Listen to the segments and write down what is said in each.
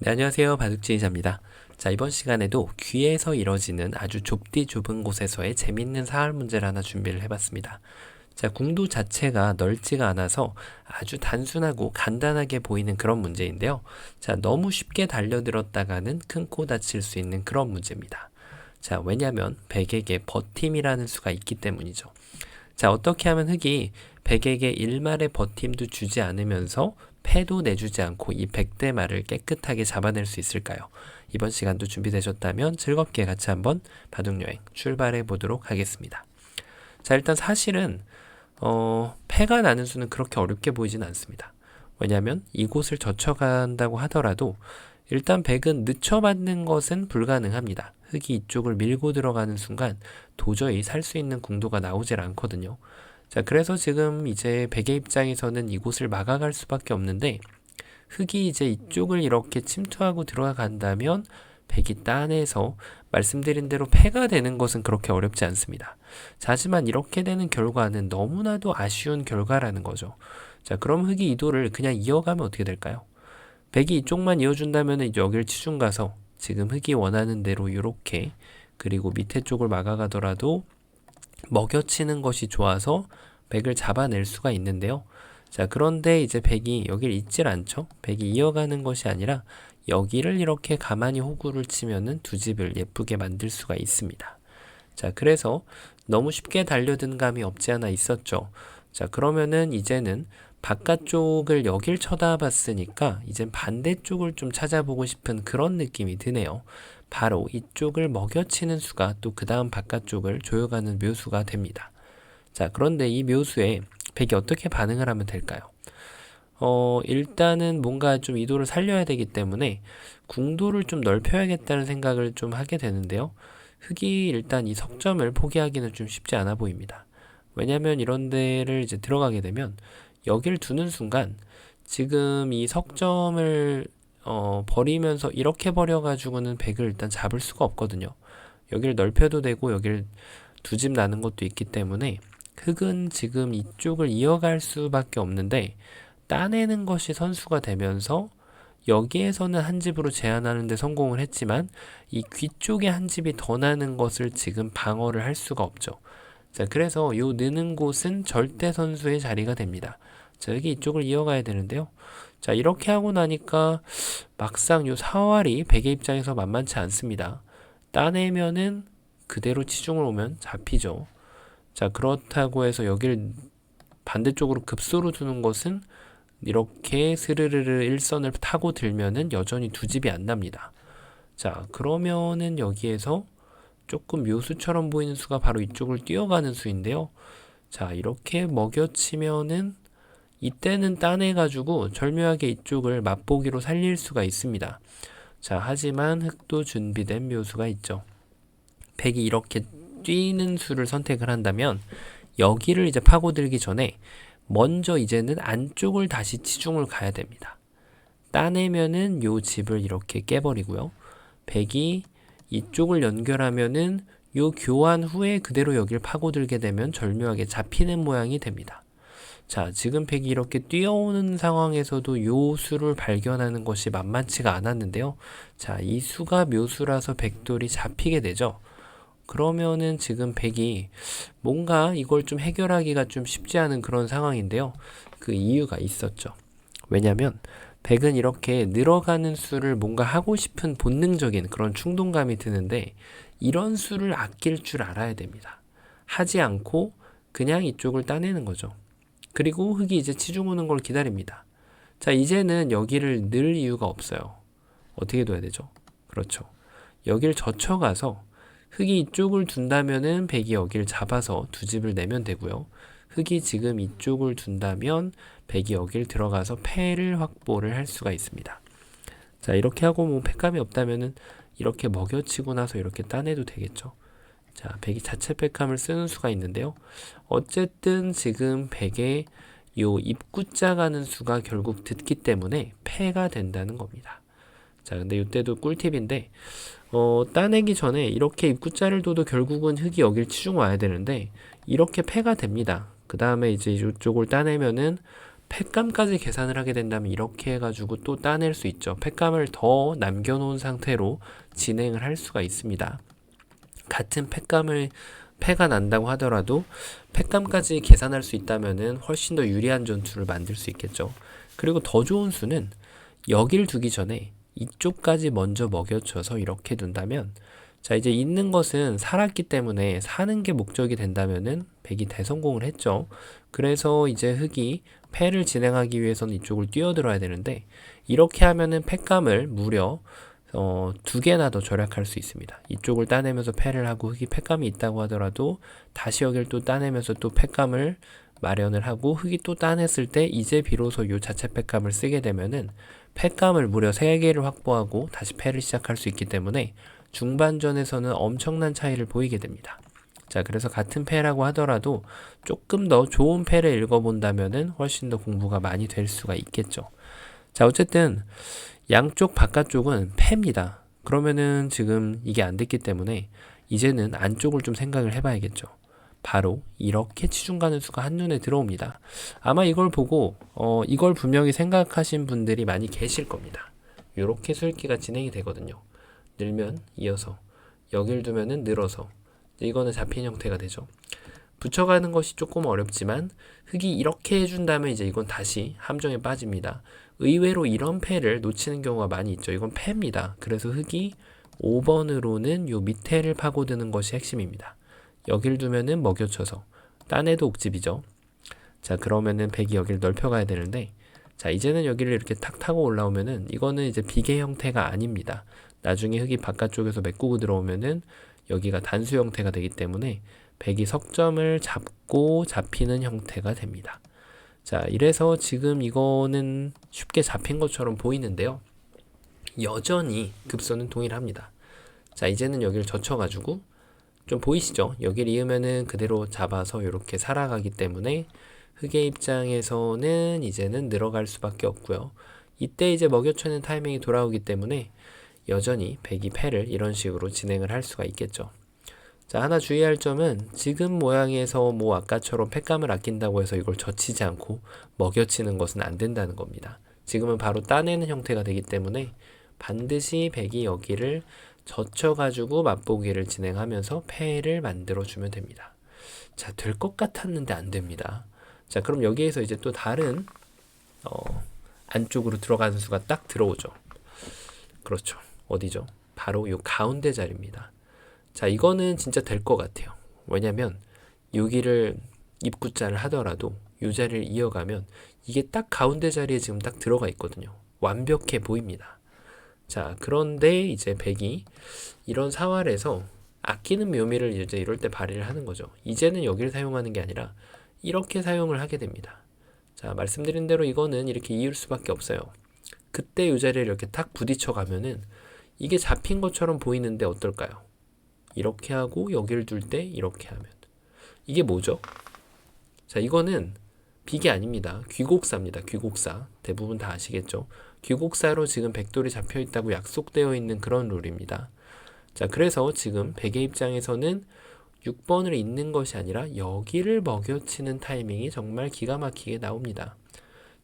네, 안녕하세요. 바둑지휘자입니다. 자, 이번 시간에도 귀에서 이뤄지는 아주 좁디 좁은 곳에서의 재밌는 사활 문제를 하나 준비를 해봤습니다. 자, 궁도 자체가 넓지가 않아서 아주 단순하고 간단하게 보이는 그런 문제인데요. 자, 너무 쉽게 달려들었다가는 큰 코 다칠 수 있는 그런 문제입니다. 자, 왜냐하면 백에게 버팀이라는 수가 있기 때문이죠. 자, 어떻게 하면 흑이 백에게 일말의 버팀도 주지 않으면서 패도 내주지 않고 이 백대 말을 깨끗하게 잡아낼 수 있을까요? 이번 시간도 준비되셨다면 즐겁게 같이 한번 바둑여행 출발해 보도록 하겠습니다. 자, 일단 사실은 패가 나는 수는 그렇게 어렵게 보이진 않습니다. 왜냐하면 이곳을 젖혀간다고 하더라도 일단 백은 늦춰받는 것은 불가능합니다. 흑이 이쪽을 밀고 들어가는 순간 도저히 살 수 있는 궁도가 나오질 않거든요. 자, 그래서 지금 이제 백의 입장에서는 이곳을 막아갈 수밖에 없는데 흑이 이제 이쪽을 이렇게 침투하고 들어간다면 백이 따내서 말씀드린 대로 패가 되는 것은 그렇게 어렵지 않습니다. 자, 하지만 이렇게 되는 결과는 너무나도 아쉬운 결과라는 거죠. 자, 그럼 흑이 이도를 그냥 이어가면 어떻게 될까요? 백이 이쪽만 이어준다면 이제 여기를 치중 가서 지금 흑이 원하는 대로 이렇게 그리고 밑에 쪽을 막아가더라도 먹여치는 것이 좋아서 백을 잡아낼 수가 있는데요. 자, 그런데 이제 백이 여길 잊질 않죠. 백이 이어가는 것이 아니라 여기를 이렇게 가만히 호구를 치면은 두 집을 예쁘게 만들 수가 있습니다. 자, 그래서 너무 쉽게 달려든 감이 없지 않아 있었죠. 자, 그러면은 이제는 바깥쪽을 여길 쳐다봤으니까 이젠 반대쪽을 좀 찾아보고 싶은 그런 느낌이 드네요. 바로 이쪽을 먹여치는 수가 또 그 다음 바깥쪽을 조여가는 묘수가 됩니다. 자, 그런데 이 묘수에 백이 어떻게 반응을 하면 될까요? 일단은 뭔가 좀 이도를 살려야 되기 때문에 궁도를 좀 넓혀야겠다는 생각을 좀 하게 되는데요. 흑이 일단 이 석점을 포기하기는 좀 쉽지 않아 보입니다. 왜냐면 이런 데를 이제 들어가게 되면 여길 두는 순간 지금 이 석점을 버리면서 이렇게 버려가지고는 백을 일단 잡을 수가 없거든요. 여기를 넓혀도 되고 여기를 두 집 나는 것도 있기 때문에 흑은 지금 이쪽을 이어갈 수밖에 없는데 따내는 것이 선수가 되면서 여기에서는 한 집으로 제한하는 데 성공을 했지만 이 귀 쪽에 한 집이 더 나는 것을 지금 방어를 할 수가 없죠. 자, 그래서 요 느는 곳은 절대 선수의 자리가 됩니다. 자, 여기 이쪽을 이어가야 되는데요. 자, 이렇게 하고 나니까 막상 요 사활이 백의 입장에서 만만치 않습니다. 따내면은 그대로 치중을 오면 잡히죠. 자, 그렇다고 해서 여기를 반대쪽으로 급소로 두는 것은 이렇게 스르르르 일선을 타고 들면은 여전히 두 집이 안 납니다. 자, 그러면은 여기에서 조금 묘수처럼 보이는 수가 바로 이쪽을 뛰어가는 수인데요. 자, 이렇게 먹여치면은 이때는 따내가지고 절묘하게 이쪽을 맛보기로 살릴 수가 있습니다. 자, 하지만 흑도 준비된 묘수가 있죠. 백이 이렇게 뛰는 수를 선택을 한다면 여기를 이제 파고들기 전에 먼저 이제는 안쪽을 다시 치중을 가야 됩니다. 따내면은 요 집을 이렇게 깨버리고요. 백이 이쪽을 연결하면은 요 교환 후에 그대로 여기를 파고들게 되면 절묘하게 잡히는 모양이 됩니다. 자, 지금 백이 이렇게 뛰어오는 상황에서도 요 수를 발견하는 것이 만만치가 않았는데요. 자, 이 수가 묘수라서 백돌이 잡히게 되죠. 그러면은 지금 백이 뭔가 이걸 좀 해결하기가 좀 쉽지 않은 그런 상황인데요. 그 이유가 있었죠. 왜냐면 백은 이렇게 늘어가는 수를 뭔가 하고 싶은 본능적인 그런 충동감이 드는데 이런 수를 아낄 줄 알아야 됩니다. 하지 않고 그냥 이쪽을 따내는 거죠. 그리고 흑이 이제 치중 오는 걸 기다립니다. 자, 이제는 여기를 늘 이유가 없어요. 어떻게 둬야 되죠? 그렇죠. 여기를 젖혀가서 흑이 이쪽을 둔다면은 백이 여기를 잡아서 두 집을 내면 되고요. 흑이 지금 이쪽을 둔다면 백이 여기를 들어가서 패를 확보를 할 수가 있습니다. 자, 이렇게 하고 뭐 패감이 없다면은 이렇게 먹여치고 나서 이렇게 따내도 되겠죠. 자, 백이 자체 패감을 쓰는 수가 있는데요. 어쨌든 지금 백의 요 입구자 가는 수가 결국 듣기 때문에 패가 된다는 겁니다. 자, 근데 이때도 꿀팁인데 따내기 전에 이렇게 입구자를 둬도 결국은 흑이 여길 치중 와야 되는데 이렇게 패가 됩니다. 그 다음에 이제 이쪽을 따내면은 팩감까지 계산을 하게 된다면 이렇게 해가지고 또 따낼 수 있죠. 팩감을 더 남겨놓은 상태로 진행을 할 수가 있습니다. 같은 패가 난다고 하더라도 팩감까지 계산할 수 있다면은 훨씬 더 유리한 전투를 만들 수 있겠죠. 그리고 더 좋은 수는 여길 두기 전에 이쪽까지 먼저 먹여쳐서 이렇게 둔다면, 자, 이제 있는 것은 살았기 때문에 사는 게 목적이 된다면은 백이 대성공을 했죠. 그래서 이제 흑이 패를 진행하기 위해서는 이쪽을 뛰어들어야 되는데, 이렇게 하면은 팩감을 무려 2개나 더 절약할 수 있습니다. 이쪽을 따내면서 패를 하고 흑이 팩감이 있다고 하더라도 다시 여길 또 따내면서 또 팩감을 마련을 하고 흑이 또 따냈을 때 이제 비로소 요 자체 팩감을 쓰게 되면은 팩감을 무려 3개를 확보하고 다시 패를 시작할 수 있기 때문에 중반전에서는 엄청난 차이를 보이게 됩니다. 자, 그래서 같은 패라고 하더라도 조금 더 좋은 패를 읽어본다면은 훨씬 더 공부가 많이 될 수가 있겠죠. 자, 어쨌든 양쪽 바깥쪽은 패입니다. 그러면은 지금 이게 안 됐기 때문에 이제는 안쪽을 좀 생각을 해봐야겠죠. 바로 이렇게 치중 가는 수가 한눈에 들어옵니다. 아마 이걸 보고 이걸 분명히 생각하신 분들이 많이 계실 겁니다. 이렇게 수읽기가 진행이 되거든요. 늘면 이어서, 여길 두면은 늘어서, 이거는 잡힌 형태가 되죠. 붙여가는 것이 조금 어렵지만 흑이 이렇게 해준다면 이제 이건 다시 함정에 빠집니다. 의외로 이런 패를 놓치는 경우가 많이 있죠. 이건 패입니다. 그래서 흑이 5번으로는 요 밑에를 파고드는 것이 핵심입니다. 여길 두면은 먹여쳐서, 딴에도 옥집이죠. 자, 그러면은 백이 여기를 넓혀가야 되는데, 자, 이제는 여기를 이렇게 탁 타고 올라오면은 이거는 이제 비계 형태가 아닙니다. 나중에 흑이 바깥쪽에서 메꾸고 들어오면은 여기가 단수 형태가 되기 때문에 백이 석점을 잡고 잡히는 형태가 됩니다. 자, 이래서 지금 이거는 쉽게 잡힌 것처럼 보이는데요. 여전히 급소는 동일합니다. 자, 이제는 여기를 젖혀가지고 좀 보이시죠? 여기를 이으면은 그대로 잡아서 이렇게 살아가기 때문에 흑의 입장에서는 이제는 늘어갈 수밖에 없고요. 이때 이제 먹여쳐는 타이밍이 돌아오기 때문에 여전히 백이 패를 이런 식으로 진행을 할 수가 있겠죠. 자, 하나 주의할 점은 지금 모양에서 뭐 아까처럼 팩감을 아낀다고 해서 이걸 젖히지 않고 먹여치는 것은 안 된다는 겁니다. 지금은 바로 따내는 형태가 되기 때문에 반드시 백이 여기를 젖혀가지고 맛보기를 진행하면서 패를 만들어주면 됩니다. 자, 될 것 같았는데 안 됩니다. 자, 그럼 여기에서 이제 또 다른 안쪽으로 들어가는 수가 딱 들어오죠. 그렇죠. 어디죠? 바로 이 가운데 자리입니다. 자, 이거는 진짜 될 것 같아요. 왜냐면 여기를 입구자를 하더라도 이 자리를 이어가면 이게 딱 가운데 자리에 지금 딱 들어가 있거든요. 완벽해 보입니다. 자, 그런데 이제 백이 이런 사활에서 아끼는 묘미를 이제 이럴 때 발휘를 하는 거죠. 이제는 여기를 사용하는 게 아니라 이렇게 사용을 하게 됩니다. 자, 말씀드린 대로 이거는 이렇게 이을 수밖에 없어요. 그때 이 자리를 이렇게 탁 부딪혀 가면은 이게 잡힌 것처럼 보이는데 어떨까요? 이렇게 하고 여기를 둘 때 이렇게 하면 이게 뭐죠? 자, 이거는 비계 아닙니다. 귀곡사입니다. 귀곡사. 대부분 다 아시겠죠? 귀곡사로 지금 백돌이 잡혀 있다고 약속되어 있는 그런 룰입니다. 자, 그래서 지금 백의 입장에서는 6번을 잇는 것이 아니라 여기를 먹여치는 타이밍이 정말 기가 막히게 나옵니다.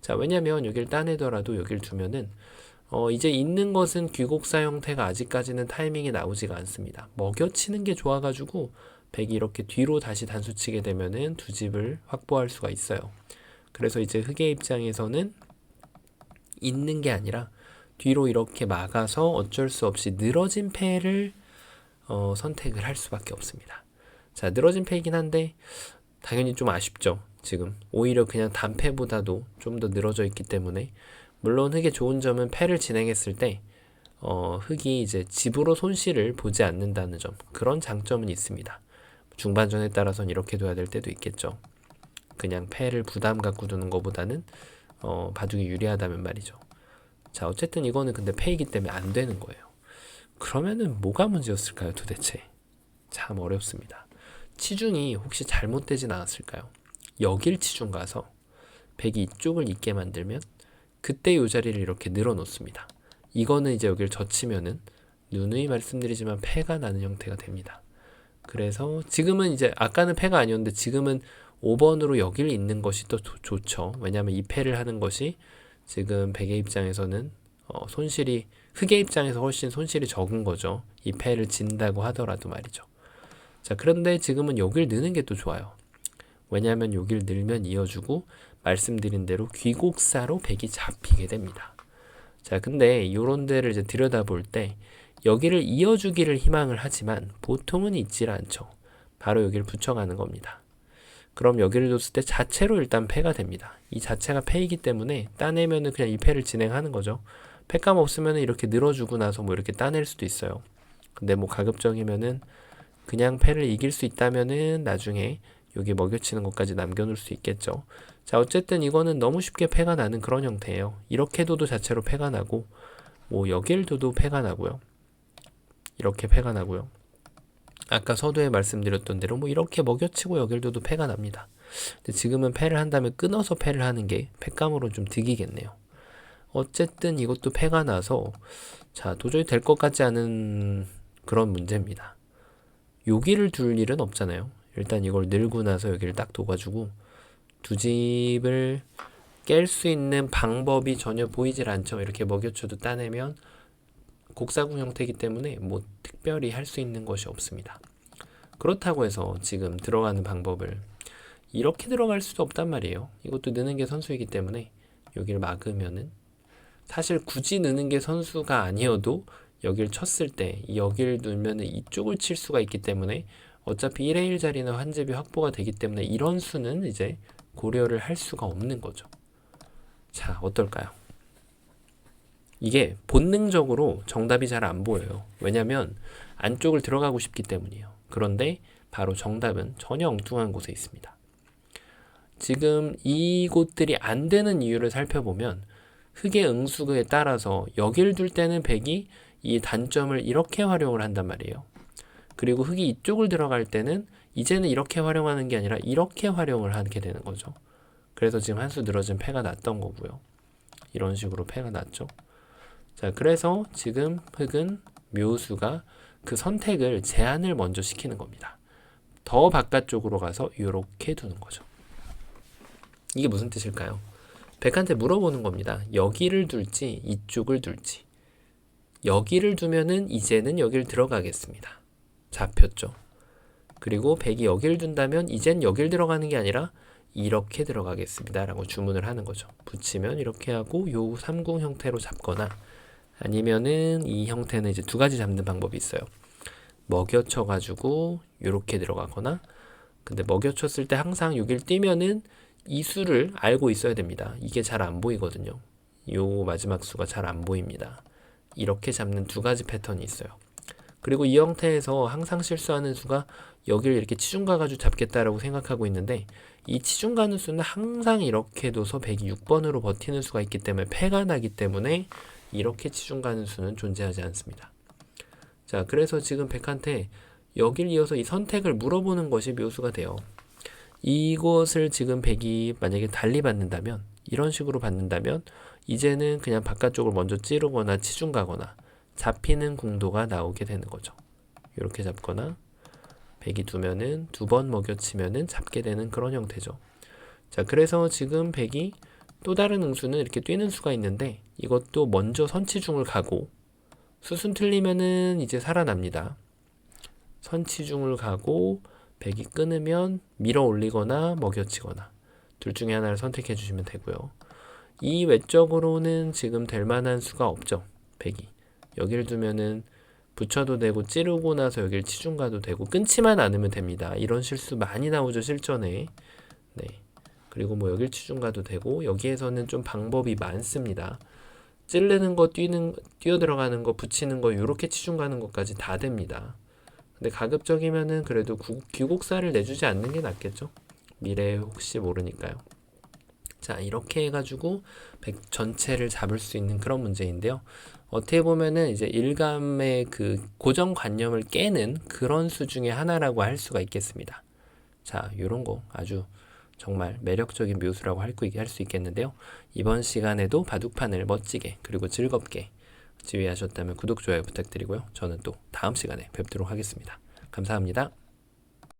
자, 왜냐면 여기를 따내더라도 여기를 두면은 이제 있는 것은 귀곡사 형태가 아직까지는 타이밍이 나오지가 않습니다. 먹여치는 게 좋아가지고 백이 이렇게 뒤로 다시 단수 치게 되면은 두 집을 확보할 수가 있어요. 그래서 이제 흑의 입장에서는 있는 게 아니라 뒤로 이렇게 막아서 어쩔 수 없이 늘어진 패를 선택을 할 수밖에 없습니다. 자, 늘어진 패이긴 한데 당연히 좀 아쉽죠. 지금 오히려 그냥 단패보다도 좀 더 늘어져 있기 때문에 물론 흑의 좋은 점은 패를 진행했을 때 흑이 이제 집으로 손실을 보지 않는다는 점, 그런 장점은 있습니다. 중반전에 따라서는 이렇게 둬야 될 때도 있겠죠. 그냥 패를 부담 갖고 두는 것보다는 바둑이 유리하다면 말이죠. 자, 어쨌든 이거는 근데 패이기 때문에 안 되는 거예요. 그러면은 뭐가 문제였을까요, 도대체? 참 어렵습니다. 치중이 혹시 잘못되진 않았을까요? 여길 치중 가서 백이 이쪽을 있게 만들면 그때 이 자리를 이렇게 늘어놓습니다. 이거는 이제 여기를 젖히면은 누누이 말씀드리지만 패가 나는 형태가 됩니다. 그래서 지금은 이제 아까는 패가 아니었는데 지금은 5번으로 여기를 잇는 것이 더 좋죠. 왜냐하면 이 패를 하는 것이 지금 백의 입장에서는 손실이 흑의 입장에서 훨씬 손실이 적은 거죠. 이 패를 진다고 하더라도 말이죠. 자, 그런데 지금은 여기를 넣는 게 또 좋아요. 왜냐하면 여기를 늘면 이어주고 말씀드린 대로 귀곡사로 백이 잡히게 됩니다. 자, 근데 이런 데를 이제 들여다볼 때 여기를 이어주기를 희망을 하지만 보통은 있질 않죠. 바로 여기를 붙여가는 겁니다. 그럼 여기를 뒀을 때 자체로 일단 패가 됩니다. 이 자체가 패이기 때문에 따내면은 그냥 이 패를 진행하는 거죠. 패감 없으면은 이렇게 늘어주고 나서 뭐 이렇게 따낼 수도 있어요. 근데 뭐 가급적이면은 그냥 패를 이길 수 있다면은 나중에 여기 먹여치는 것까지 남겨놓을 수 있겠죠. 자, 어쨌든 이거는 너무 쉽게 패가 나는 그런 형태예요. 이렇게 둬도 자체로 패가 나고 뭐 여길 둬도 패가 나고요. 이렇게 패가 나고요. 아까 서두에 말씀드렸던 대로 뭐 이렇게 먹여치고 여길 둬도 패가 납니다. 근데 지금은 패를 한다면 끊어서 패를 하는 게 패감으로 좀 득이겠네요. 어쨌든 이것도 패가 나서 자, 도저히 될 것 같지 않은 그런 문제입니다. 여기를 둘 일은 없잖아요. 일단 이걸 늘고 나서 여기를 딱 둬가지고 두 집을 깰 수 있는 방법이 전혀 보이질 않죠. 이렇게 먹여쳐도 따내면 곡사궁 형태이기 때문에 뭐 특별히 할 수 있는 것이 없습니다. 그렇다고 해서 지금 들어가는 방법을 이렇게 들어갈 수도 없단 말이에요. 이것도 느는 게 선수이기 때문에 여기를 막으면은 사실 굳이 느는 게 선수가 아니어도 여기를 쳤을 때 여기를 누면은 이쪽을 칠 수가 있기 때문에 어차피 1의 1 자리는 환집이 확보가 되기 때문에 이런 수는 이제 고려를 할 수가 없는 거죠. 자, 어떨까요? 이게 본능적으로 정답이 잘 안 보여요. 왜냐면 안쪽을 들어가고 싶기 때문이에요. 그런데 바로 정답은 전혀 엉뚱한 곳에 있습니다. 지금 이곳들이 안 되는 이유를 살펴보면 흑의 응수에 따라서 여길 둘 때는 백이 이 단점을 이렇게 활용을 한단 말이에요. 그리고 흑이 이쪽을 들어갈 때는 이제는 이렇게 활용하는 게 아니라 이렇게 활용을 하게 되는 거죠. 그래서 지금 한 수 늘어진 패가 났던 거고요. 이런 식으로 패가 났죠. 자, 그래서 지금 흑은 묘수가 그 선택을 제한을 먼저 시키는 겁니다. 더 바깥쪽으로 가서 이렇게 두는 거죠. 이게 무슨 뜻일까요? 백한테 물어보는 겁니다. 여기를 둘지 이쪽을 둘지. 여기를 두면은 이제는 여길 들어가겠습니다. 잡혔죠. 그리고 백이 여길 둔다면 이젠 여길 들어가는 게 아니라 이렇게 들어가겠습니다 라고 주문을 하는 거죠. 붙이면 이렇게 하고 요 삼궁 형태로 잡거나 아니면은 이 형태는 이제 두 가지 잡는 방법이 있어요. 먹여쳐 가지고 이렇게 들어가거나 근데 먹여쳤을 때 항상 여길 뛰면은 이 수를 알고 있어야 됩니다. 이게 잘 안 보이거든요. 요 마지막 수가 잘 안 보입니다. 이렇게 잡는 두 가지 패턴이 있어요. 그리고 이 형태에서 항상 실수하는 수가 여기를 이렇게 치중 가가지고 잡겠다라고 생각하고 있는데 이 치중 가는 수는 항상 이렇게 둬서 106번으로 버티는 수가 있기 때문에 패가 나기 때문에 이렇게 치중 가는 수는 존재하지 않습니다. 자, 그래서 지금 백한테 여길 이어서 이 선택을 물어보는 것이 묘수가 돼요. 이것을 지금 백이 만약에 달리 받는다면 이런 식으로 받는다면 이제는 그냥 바깥쪽을 먼저 찌르거나 치중 가거나 잡히는 궁도가 나오게 되는 거죠. 이렇게 잡거나 백이 두면은 두 번 먹여치면은 잡게 되는 그런 형태죠. 자, 그래서 지금 백이 또 다른 응수는 이렇게 뛰는 수가 있는데 이것도 먼저 선치중을 가고 수순 틀리면은 이제 살아납니다. 선치중을 가고 백이 끊으면 밀어 올리거나 먹여치거나 둘 중에 하나를 선택해 주시면 되고요. 이 외적으로는 지금 될 만한 수가 없죠. 백이 여기를 두면은 붙여도 되고 찌르고 나서 여기를 치중 가도 되고 끊지만 않으면 됩니다. 이런 실수 많이 나오죠, 실전에. 네. 그리고 뭐 여길 치중 가도 되고 여기에서는 좀 방법이 많습니다. 찌르는 거, 뛰어 들어가는 거, 붙이는 거 이렇게 치중 가는 것까지 다 됩니다. 근데 가급적이면은 그래도 귀곡사를 내주지 않는 게 낫겠죠. 미래에 혹시 모르니까요. 자, 이렇게 해가지고 백 전체를 잡을 수 있는 그런 문제인데요. 어떻게 보면은 이제 일감의 그 고정관념을 깨는 그런 수 중에 하나라고 할 수가 있겠습니다. 자, 요런 거 아주 정말 매력적인 묘수라고 할 수 있겠는데요. 이번 시간에도 바둑판을 멋지게 그리고 즐겁게 지휘하셨다면 구독, 좋아요 부탁드리고요. 저는 또 다음 시간에 뵙도록 하겠습니다. 감사합니다.